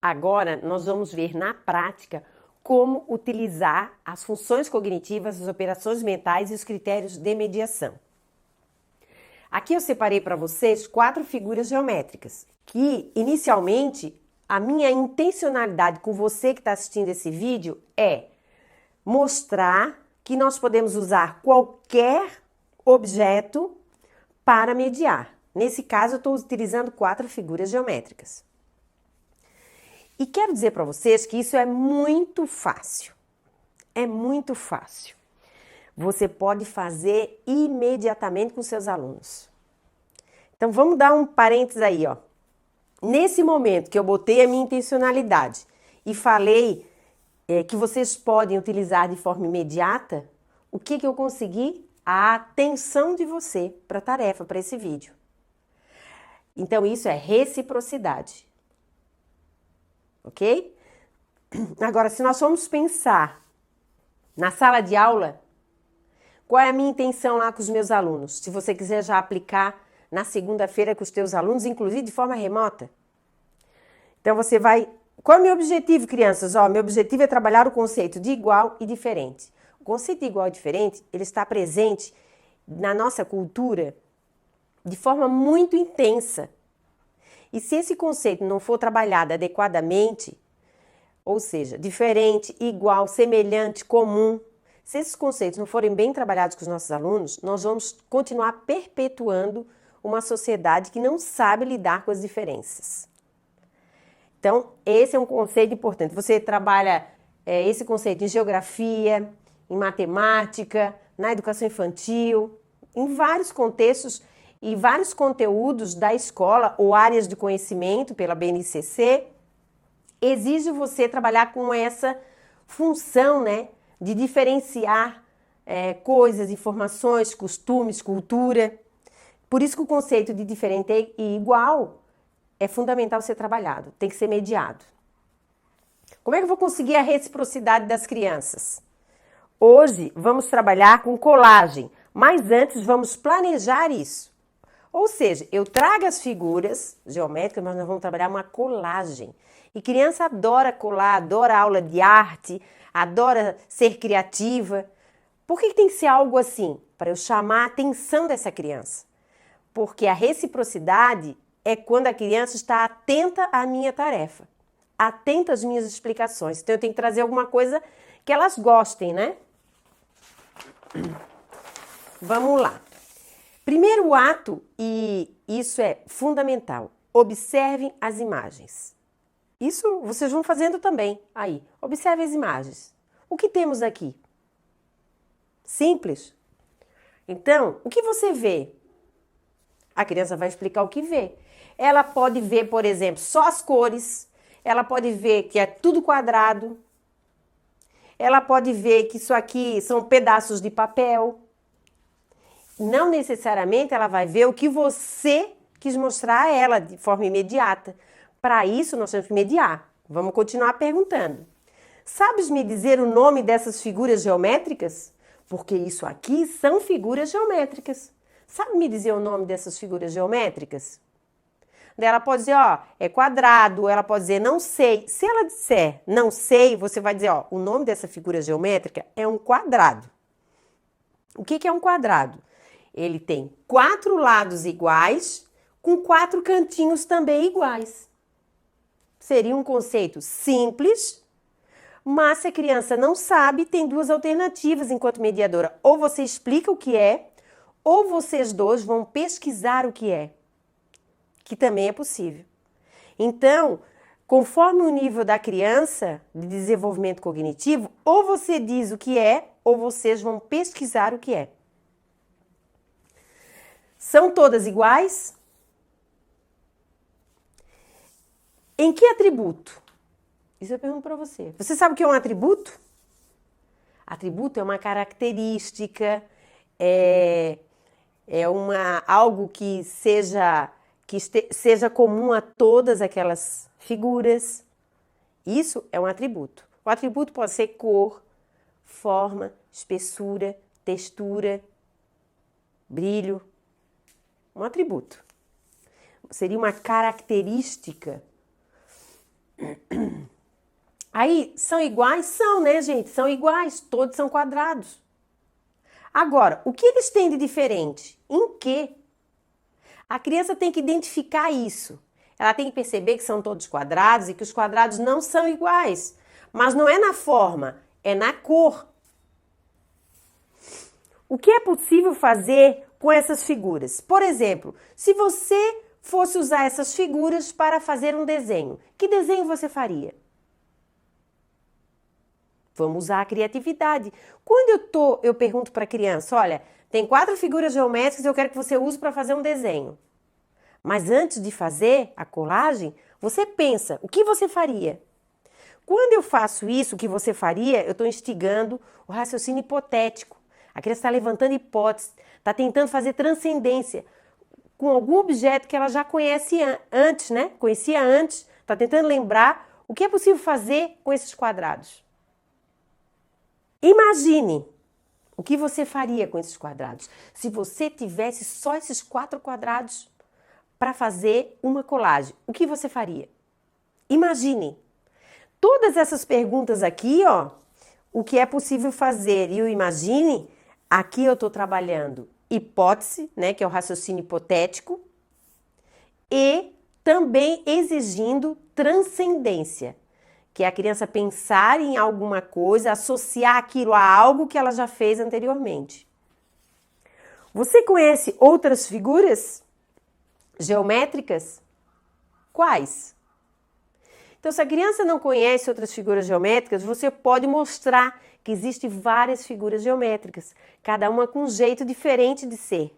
Agora, nós vamos ver na prática como utilizar as funções cognitivas, as operações mentais e os critérios de mediação. Aqui eu separei para vocês 4 figuras geométricas, que inicialmente a minha intencionalidade com você que está assistindo esse vídeo é mostrar que nós podemos usar qualquer objeto para mediar. Nesse caso, eu estou utilizando 4 figuras geométricas. E quero dizer para vocês que isso é muito fácil. É muito fácil. Você pode fazer imediatamente com seus alunos. Então, vamos dar um parênteses aí, ó. Nesse momento que eu botei a minha intencionalidade e falei que vocês podem utilizar de forma imediata, o que eu consegui? A atenção de você para a tarefa, para esse vídeo. Então, isso é reciprocidade. Ok? Agora, se nós formos pensar na sala de aula, qual é a minha intenção lá com os meus alunos? Se você quiser já aplicar na segunda-feira com os teus alunos, inclusive de forma remota. Então, você vai... Qual é o meu objetivo, crianças? Meu objetivo é trabalhar o conceito de igual e diferente. O conceito de igual e diferente, ele está presente na nossa cultura de forma muito intensa. E se esse conceito não for trabalhado adequadamente, ou seja, diferente, igual, semelhante, comum, se esses conceitos não forem bem trabalhados com os nossos alunos, nós vamos continuar perpetuando uma sociedade que não sabe lidar com as diferenças. Então, esse é um conceito importante. Você trabalha esse conceito em geografia, em matemática, na educação infantil, em vários contextos e vários conteúdos da escola ou áreas de conhecimento pela BNCC, exige você trabalhar com essa função, né, de diferenciar coisas, informações, costumes, cultura. Por isso que o conceito de diferente e igual é fundamental ser trabalhado, tem que ser mediado. Como é que eu vou conseguir a reciprocidade das crianças? Hoje vamos trabalhar com colagem, mas antes vamos planejar isso. Ou seja, eu trago as figuras geométricas, mas nós vamos trabalhar uma colagem. E criança adora colar, adora aula de arte, adora ser criativa. Por que tem que ser algo assim? Para eu chamar a atenção dessa criança. Porque a reciprocidade é quando a criança está atenta à minha tarefa, atenta às minhas explicações. Então eu tenho que trazer alguma coisa que elas gostem, né? Vamos lá. Primeiro ato, e isso é fundamental, observem as imagens. Isso vocês vão fazendo também. Aí, observe as imagens. O que temos aqui? Simples. Então, o que você vê? A criança vai explicar o que vê. Ela pode ver, por exemplo, só as cores. Ela pode ver que é tudo quadrado. Ela pode ver que isso aqui são pedaços de papel. Não necessariamente ela vai ver o que você quis mostrar a ela de forma imediata. Para isso, nós temos que mediar. Vamos continuar perguntando. Sabes me dizer o nome dessas figuras geométricas? Porque isso aqui são figuras geométricas. Sabe me dizer o nome dessas figuras geométricas? Ela pode dizer, é quadrado, ela pode dizer não sei. Se ela disser não sei, você vai dizer, o nome dessa figura geométrica é um quadrado. O que é um quadrado? Ele tem 4 lados iguais, com 4 cantinhos também iguais. Seria um conceito simples, mas se a criança não sabe, tem 2 alternativas enquanto mediadora. Ou você explica o que é, ou vocês dois vão pesquisar o que é, que também é possível. Então, conforme o nível da criança de desenvolvimento cognitivo, ou você diz o que é, ou vocês vão pesquisar o que é. São todas iguais? Em que atributo? Isso eu pergunto para você. Você sabe o que é um atributo? Atributo é uma característica, algo que seja comum a todas aquelas figuras. Isso é um atributo. O atributo pode ser cor, forma, espessura, textura, brilho. Um atributo. Seria uma característica Aí, são iguais? São, né, gente? São iguais, todos são quadrados. Agora, o que eles têm de diferente? Em quê? A criança tem que identificar isso. Ela tem que perceber que são todos quadrados e que os quadrados não são iguais. Mas não é na forma, é na cor. O que é possível fazer com essas figuras? Por exemplo, se você fosse usar essas figuras para fazer um desenho, que desenho você faria? Vamos usar a criatividade. Quando eu pergunto para a criança, olha, tem 4 figuras geométricas e eu quero que você use para fazer um desenho. Mas antes de fazer a colagem, você pensa, o que você faria? Quando eu faço isso, o que você faria, eu estou instigando o raciocínio hipotético. A criança está levantando hipóteses, está tentando fazer transcendência com algum objeto que ela já conhece antes, né? Conhecia antes, está tentando lembrar o que é possível fazer com esses quadrados. Imagine o que você faria com esses quadrados se você tivesse só esses 4 quadrados para fazer uma colagem. O que você faria? Imagine. Todas essas perguntas aqui, ó, o que é possível fazer e o imagine, aqui eu estou trabalhando hipótese, né, que é o raciocínio hipotético, e também exigindo transcendência, que é a criança pensar em alguma coisa, associar aquilo a algo que ela já fez anteriormente. Você conhece outras figuras geométricas? Quais? Então, se a criança não conhece outras figuras geométricas, você pode mostrar que existem várias figuras geométricas, cada uma com um jeito diferente de ser,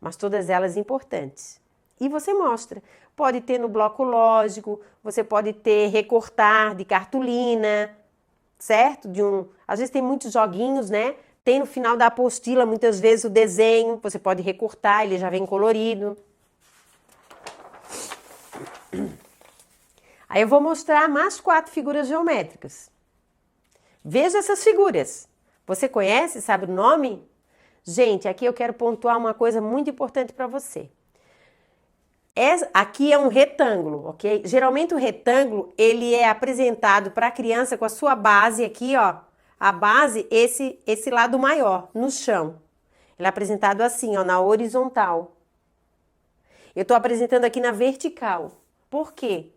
mas todas elas importantes. E você mostra. Pode ter no bloco lógico, você pode ter recortar de cartolina, certo? Às vezes tem muitos joguinhos, né? Tem no final da apostila, muitas vezes, o desenho, você pode recortar, ele já vem colorido. Aí eu vou mostrar mais 4 figuras geométricas. Veja essas figuras. Você conhece, sabe o nome? Gente, aqui eu quero pontuar uma coisa muito importante para você. Aqui é um retângulo, ok? Geralmente o retângulo, ele é apresentado para a criança com a sua base aqui, ó. A base, esse lado maior, no chão. Ele é apresentado assim, ó, na horizontal. Eu estou apresentando aqui na vertical. Por quê?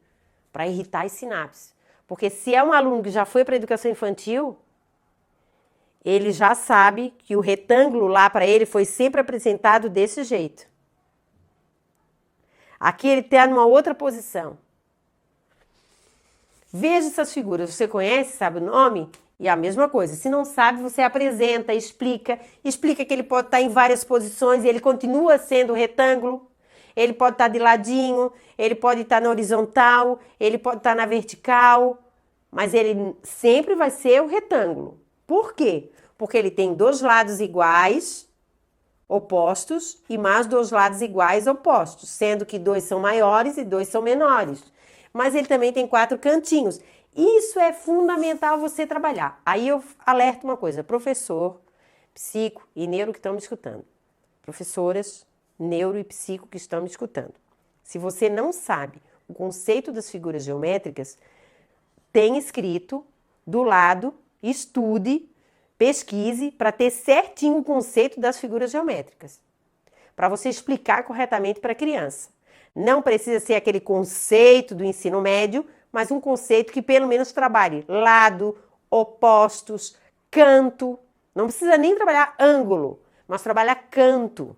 Para irritar as sinapses. Porque se é um aluno que já foi para a educação infantil, ele já sabe que o retângulo lá para ele foi sempre apresentado desse jeito. Aqui ele está numa outra posição. Veja essas figuras. Você conhece, sabe o nome? E a mesma coisa. Se não sabe, você apresenta, explica que ele pode estar em várias posições e ele continua sendo retângulo. Ele pode estar de ladinho, ele pode estar na horizontal, ele pode estar na vertical, mas ele sempre vai ser o retângulo. Por quê? Porque ele tem 2 lados iguais, opostos, e mais 2 lados iguais, opostos, sendo que 2 são maiores e 2 são menores. Mas ele também tem 4 cantinhos. Isso é fundamental você trabalhar. Aí eu alerto uma coisa, professor, psico e neuro que estão me escutando. Professoras, neuro e psico que estão me escutando. Se você não sabe o conceito das figuras geométricas, tem escrito do lado, estude, pesquise para ter certinho o conceito das figuras geométricas. Para você explicar corretamente para a criança. Não precisa ser aquele conceito do ensino médio, mas um conceito que pelo menos trabalhe lado, opostos, canto. Não precisa nem trabalhar ângulo, mas trabalhar canto.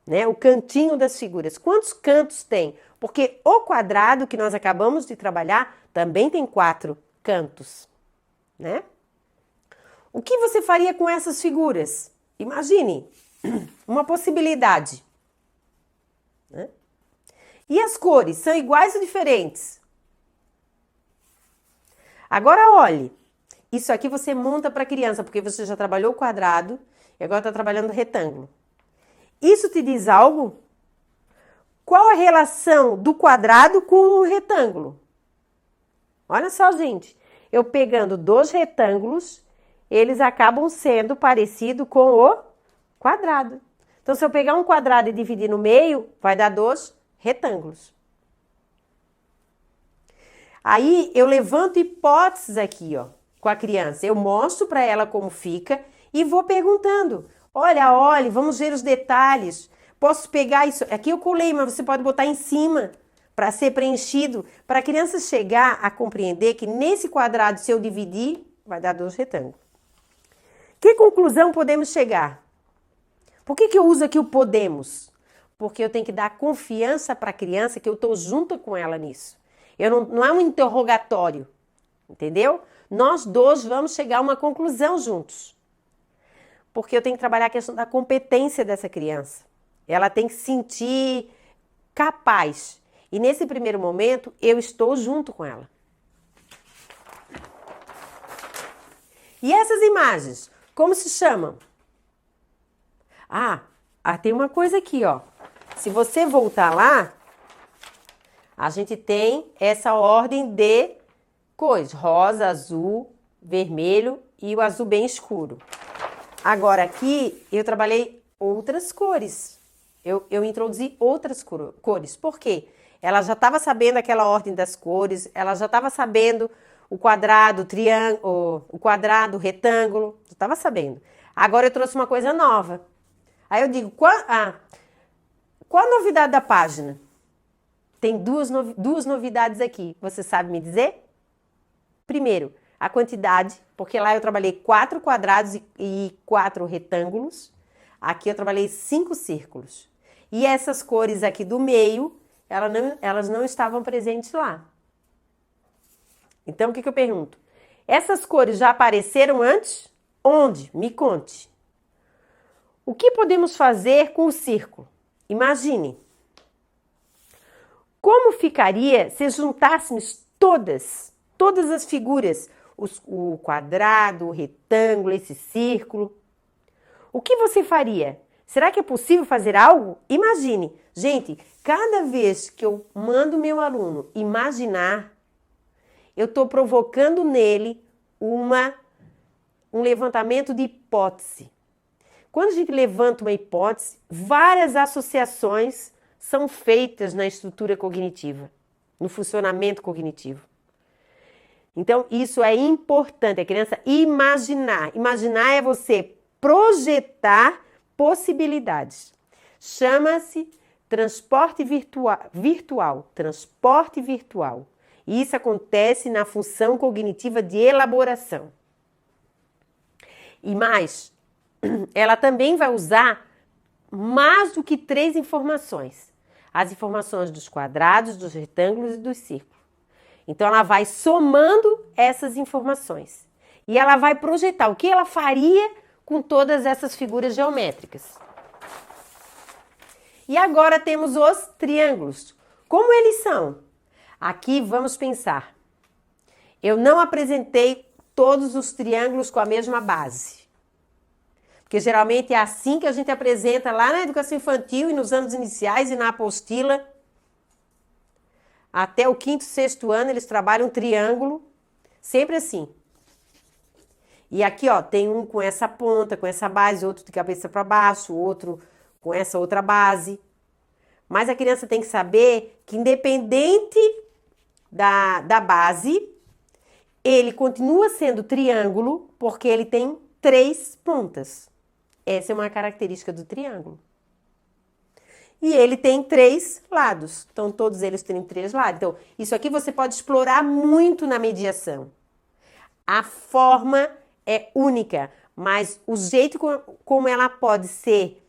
Né, o cantinho das figuras. Quantos cantos tem? Porque o quadrado que nós acabamos de trabalhar também tem 4 cantos. Né? O que você faria com essas figuras? Imagine uma possibilidade. Né? E as cores? São iguais ou diferentes? Agora olhe. Isso aqui você monta para a criança, porque você já trabalhou o quadrado e agora está trabalhando o retângulo. Isso te diz algo? Qual a relação do quadrado com o retângulo? Olha só, gente. Eu pegando 2 retângulos, eles acabam sendo parecidos com o quadrado. Então, se eu pegar um quadrado e dividir no meio, vai dar 2 retângulos. Aí eu levanto hipóteses aqui, ó, com a criança. Eu mostro para ela como fica e vou perguntando. Olha, vamos ver os detalhes. Posso pegar isso? Aqui eu colei, mas você pode botar em cima para ser preenchido, para a criança chegar a compreender que nesse quadrado, se eu dividir, vai dar 2 retângulos. Que conclusão podemos chegar? Por que eu uso aqui o podemos? Porque eu tenho que dar confiança para a criança que eu estou junto com ela nisso. Não é um interrogatório, entendeu? Nós dois vamos chegar a uma conclusão juntos. Porque eu tenho que trabalhar a questão da competência dessa criança. Ela tem que se sentir capaz. E nesse primeiro momento, eu estou junto com ela. E essas imagens, como se chamam? Tem uma coisa aqui, ó. Se você voltar lá, a gente tem essa ordem de cores. Rosa, azul, vermelho e o azul bem escuro. Agora aqui eu trabalhei outras cores. Eu introduzi outras cores. Por quê? Ela já estava sabendo aquela ordem das cores, ela já estava sabendo o quadrado, o triângulo, o quadrado, o retângulo, já estava sabendo. Agora eu trouxe uma coisa nova. Aí eu digo, qual a novidade da página? Tem duas novidades aqui. Você sabe me dizer? Primeiro, a quantidade, porque lá eu trabalhei 4 quadrados e 4 retângulos. Aqui eu trabalhei 5 círculos. E essas cores aqui do meio, elas não estavam presentes lá. Então, o que eu pergunto? Essas cores já apareceram antes? Onde? Me conte. O que podemos fazer com o círculo? Imagine. Como ficaria se juntássemos todas as figuras? O quadrado, o retângulo, esse círculo. O que você faria? Será que é possível fazer algo? Imagine. Gente, cada vez que eu mando meu aluno imaginar, eu estou provocando nele um levantamento de hipótese. Quando a gente levanta uma hipótese, várias associações são feitas na estrutura cognitiva, no funcionamento cognitivo. Então, isso é importante, a criança imaginar. Imaginar é você projetar possibilidades. Chama-se transporte virtual. Transporte virtual. E isso acontece na função cognitiva de elaboração. E mais, ela também vai usar mais do que 3 informações. As informações dos quadrados, dos retângulos e dos círculos. Então, ela vai somando essas informações. E ela vai projetar o que ela faria com todas essas figuras geométricas. E agora temos os triângulos. Como eles são? Aqui vamos pensar. Eu não apresentei todos os triângulos com a mesma base. Porque geralmente é assim que a gente apresenta lá na educação infantil e nos anos iniciais e na apostila. Até o 5º, 6º ano eles trabalham triângulo, sempre assim. E aqui, ó, tem um com essa ponta, com essa base, outro de cabeça para baixo, outro com essa outra base. Mas a criança tem que saber que independente da base, ele continua sendo triângulo porque ele tem 3 pontas. Essa é uma característica do triângulo. E ele tem 3 lados. Então, todos eles têm 3 lados. Então, isso aqui você pode explorar muito na mediação. A forma é única, mas o jeito como ela pode ser...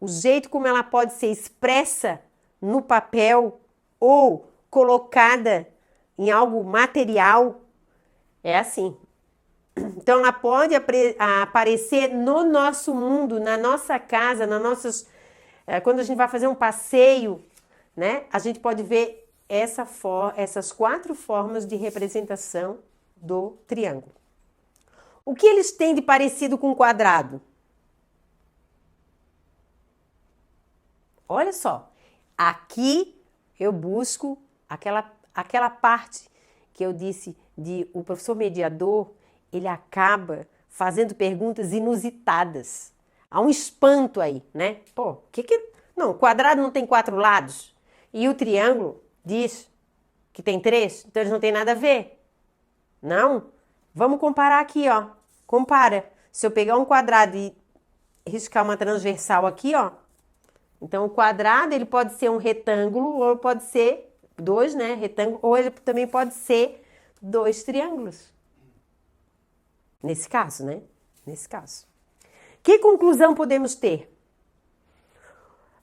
o jeito como ela pode ser expressa no papel ou colocada em algo material é assim. Então, ela pode aparecer no nosso mundo, na nossa casa, quando a gente vai fazer um passeio, né? A gente pode ver essas 4 formas de representação do triângulo. O que eles têm de parecido com o quadrado? Olha só, aqui eu busco aquela parte que eu disse o professor mediador, ele acaba fazendo perguntas inusitadas. Há um espanto aí, né? Não, o quadrado não tem 4 lados. E o triângulo Diz que tem 3, então eles não têm nada a ver. Não? Vamos comparar aqui, ó. Compara. Se eu pegar um quadrado e riscar uma transversal aqui, ó. Então, o quadrado, ele pode ser um retângulo, ou pode ser 2, né? Retângulo, ou ele também pode ser 2 triângulos. Nesse caso, né? Nesse caso. Que conclusão podemos ter?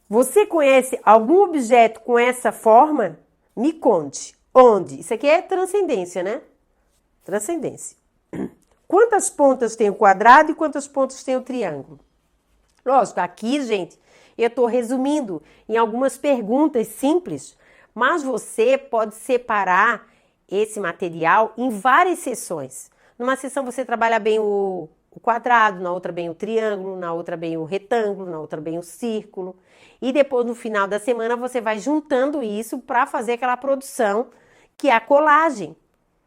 Você conhece algum objeto com essa forma? Me conte. Onde? Isso aqui é transcendência, né? Transcendência. Quantas pontas tem o quadrado e quantas pontas tem o triângulo? Lógico, aqui, gente, eu estou resumindo em algumas perguntas simples, mas você pode separar esse material em várias seções. Numa seção você trabalha bem o quadrado, na outra bem o triângulo, na outra bem o retângulo, na outra bem o círculo. E depois, no final da semana, você vai juntando isso para fazer aquela produção que é a colagem,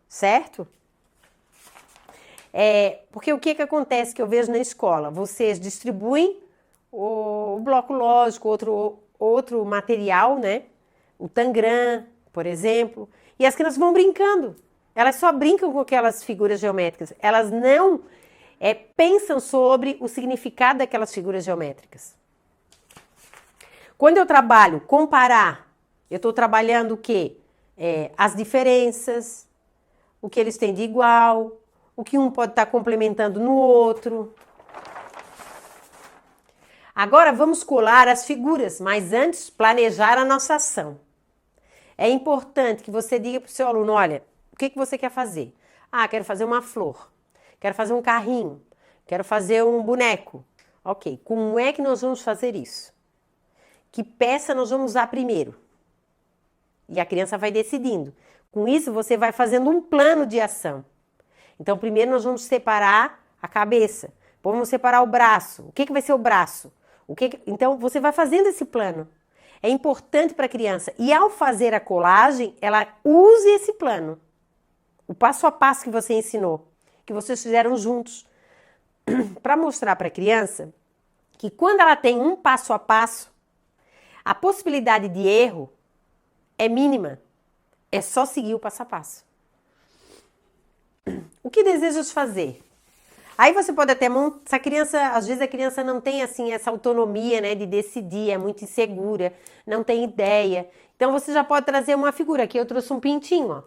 certo? Porque o que acontece que eu vejo na escola? Vocês distribuem o bloco lógico, outro material, né? O Tangram, por exemplo, e as crianças vão brincando. Elas só brincam com aquelas figuras geométricas. Elas não pensam sobre o significado daquelas figuras geométricas. Quando eu trabalho comparar, eu estou trabalhando o quê? As diferenças, o que eles têm de igual, o que um pode estar complementando no outro. Agora vamos colar as figuras, mas antes planejar a nossa ação. É importante que você diga para o seu aluno, olha, o que você quer fazer? Ah, quero fazer uma flor, quero fazer um carrinho, quero fazer um boneco. Ok, como é que nós vamos fazer isso? Que peça nós vamos usar primeiro? E a criança vai decidindo. Com isso, você vai fazendo um plano de ação. Então, primeiro nós vamos separar a cabeça. Depois vamos separar o braço. O que vai ser o braço? Então, você vai fazendo esse plano. É importante para a criança. E ao fazer a colagem, ela use esse plano. O passo a passo que você ensinou, que vocês fizeram juntos. Para mostrar para a criança que quando ela tem um passo a passo, a possibilidade de erro é mínima. É só seguir o passo a passo. O que desejas fazer? Aí você pode até montar, às vezes a criança não tem assim essa autonomia, né, de decidir, é muito insegura, não tem ideia. Então você já pode trazer uma figura. Aqui eu trouxe um pintinho, ó.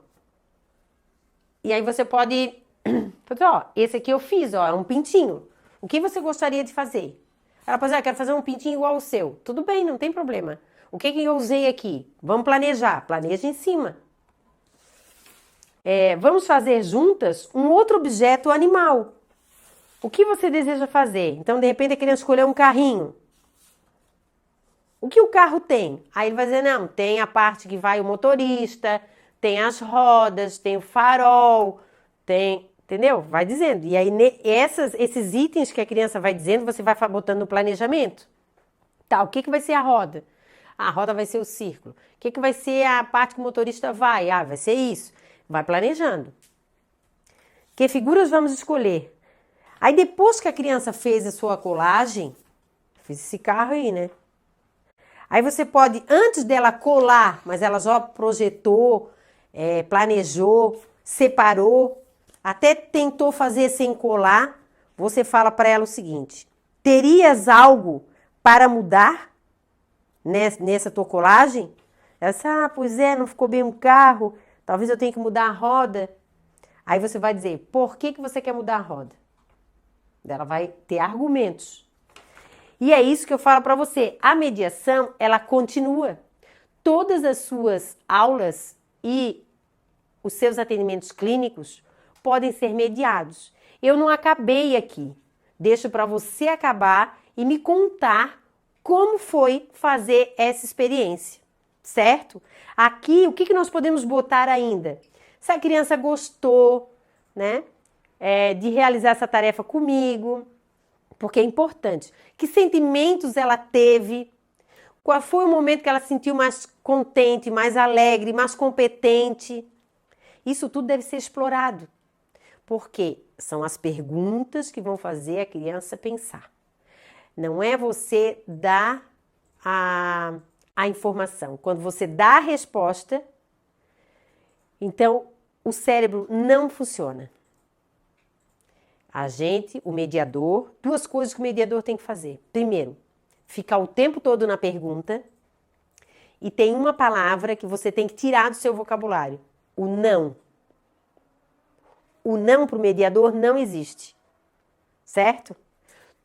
E aí você pode, ó, esse aqui eu fiz, ó, é um pintinho. O que você gostaria de fazer? Ela pode dizer, quero fazer um pintinho igual ao seu. Tudo bem, não tem problema. O que eu usei aqui? Vamos planejar. Planeja em cima. Vamos fazer juntas um outro objeto animal. O que você deseja fazer? Então, de repente, a criança escolheu um carrinho. O que o carro tem? Aí ele vai dizer, não, tem a parte que vai o motorista, tem as rodas, tem o farol, tem... Entendeu? Vai dizendo. E aí, esses itens que a criança vai dizendo, você vai botando no planejamento. Tá, o que vai ser a roda? A roda vai ser o círculo. O que vai ser a parte que o motorista vai? Ah, vai ser isso. Vai planejando. Que figuras vamos escolher? Aí depois que a criança fez a sua colagem, fez esse carro aí, né? Aí você pode, antes dela colar, mas ela já projetou, planejou, separou, até tentou fazer sem colar, você fala para ela o seguinte: terias algo para mudar nessa tua colagem? Ela disse, pois é, não ficou bem um carro, talvez eu tenha que mudar a roda. Aí você vai dizer, por que você quer mudar a roda? Ela vai ter argumentos. E é isso que eu falo para você. A mediação, ela continua. Todas as suas aulas e os seus atendimentos clínicos podem ser mediados. Eu não acabei aqui. Deixo para você acabar e me contar como foi fazer essa experiência, certo? Aqui, o que nós podemos botar ainda? Se a criança gostou, né, de realizar essa tarefa comigo, porque é importante. Que sentimentos ela teve? Qual foi o momento que ela se sentiu mais contente, mais alegre, mais competente? Isso tudo deve ser explorado. Porque são as perguntas que vão fazer a criança pensar. Não é você dar a informação. Quando você dá a resposta, Então, o cérebro não funciona. O mediador, duas coisas que o mediador tem que fazer. Primeiro, ficar o tempo todo na pergunta e tem uma palavra que você tem que tirar do seu vocabulário: o não. O não para o mediador não existe, certo?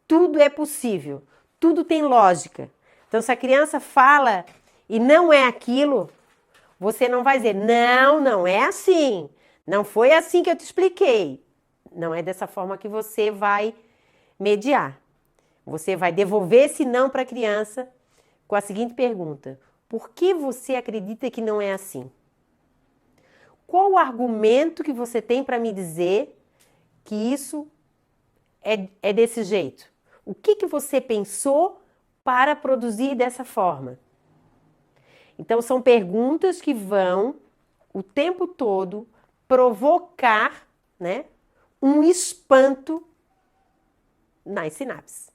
Tudo é possível, tudo tem lógica. Então, se a criança fala e não é aquilo, você não vai dizer, não, não é assim, não foi assim que eu te expliquei. Não é dessa forma que você vai mediar. Você vai devolver esse não para a criança com a seguinte pergunta: por que você acredita que não é assim? Qual o argumento que você tem para me dizer que isso é desse jeito? O que você pensou para produzir dessa forma? Então, são perguntas que vão, o tempo todo, provocar, né, um espanto nas sinapses.